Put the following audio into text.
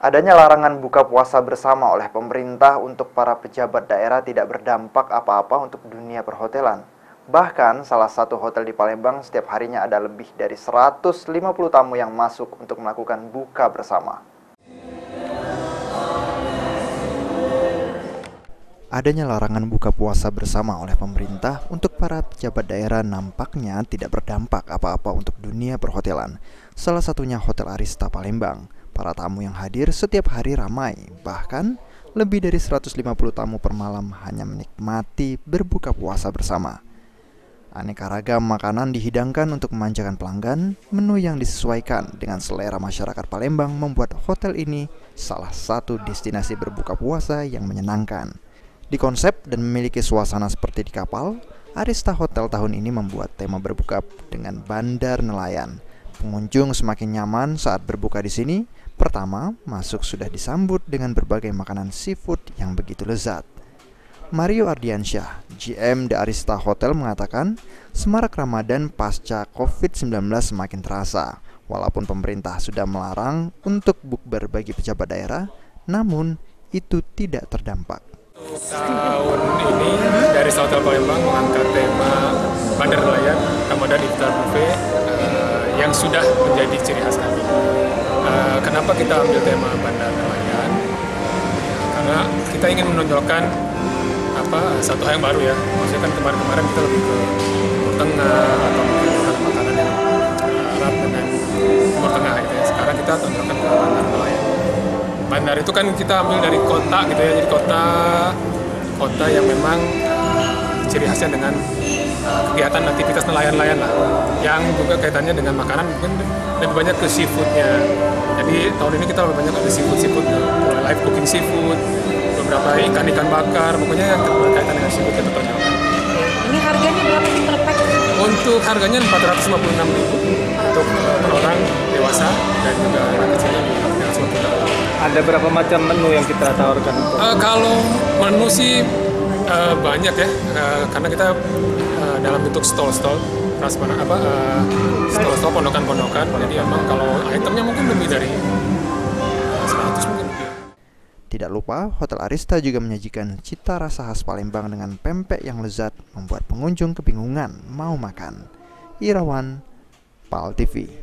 Adanya larangan buka puasa bersama oleh pemerintah untuk para pejabat daerah tidak berdampak apa-apa untuk dunia perhotelan. Bahkan salah satu hotel di Palembang setiap harinya ada lebih dari 150 tamu yang masuk untuk melakukan buka bersama. Adanya larangan buka puasa bersama oleh pemerintah untuk para pejabat daerah nampaknya tidak berdampak apa-apa untuk dunia perhotelan. Salah satunya Hotel Arista Palembang. Para tamu yang hadir setiap hari ramai, bahkan lebih dari 150 tamu per malam hanya menikmati berbuka puasa bersama. Aneka ragam makanan dihidangkan untuk memanjakan pelanggan. Menu yang disesuaikan dengan selera masyarakat Palembang membuat hotel ini salah satu destinasi berbuka puasa yang menyenangkan. Dikonsep dan memiliki suasana seperti di kapal, Arista Hotel tahun ini membuat tema berbuka dengan bandar nelayan. Pengunjung semakin nyaman saat berbuka di sini. Pertama, masuk sudah disambut dengan berbagai makanan seafood yang begitu lezat. Mario Ardiansyah, GM The Arista Hotel mengatakan, semarak Ramadan pasca COVID-19 semakin terasa. Walaupun pemerintah sudah melarang untuk bukber bagi pejabat daerah, namun itu tidak terdampak. Tahun ini dari Hotel Palembang mengangkat tema Bandar Nelayan Ramadan Iftar Buffet yang sudah menjadi ciri khas kami. Kenapa kita ambil tema Bandar Nelayan? Karena kita ingin menonjolkan satu hal yang baru ya. Maksudnya kan kemarin kita lebih ke Timur Tengah atau makanan yang Arab dengan Timur Tengah gitu ya. Sekarang kita tonjolkan ke Bandar Nelayan. Bandar itu kan kita ambil dari kota gitu ya, jadi kota yang memang ciri khasnya dengan kegiatan aktivitas nelayan-nelayan lah, yang juga kaitannya dengan makanan mungkin lebih banyak ke seafoodnya. Jadi tahun ini kita lebih banyak ke seafood, mulai live cooking seafood, beberapa ikan bakar, pokoknya yang berkaitan dengan seafood kita tonjolkan. Ini harganya berapa sih per pack? Untuk harganya 456.000 untuk orang dewasa dan juga anak kecilnya 456.000. Ada berapa macam menu yang kita tawarkan? Kalau menu sih banyak ya, karena kita dalam bentuk stall-stall transparan stall-stall pondokan-pondokan. Jadi emang kalau itemnya mungkin lebih dari 100 mungkin lebih. Tidak lupa, Hotel Arista juga menyajikan cita rasa khas Palembang dengan pempek yang lezat membuat pengunjung kebingungan mau makan. Irawan, PAL TV.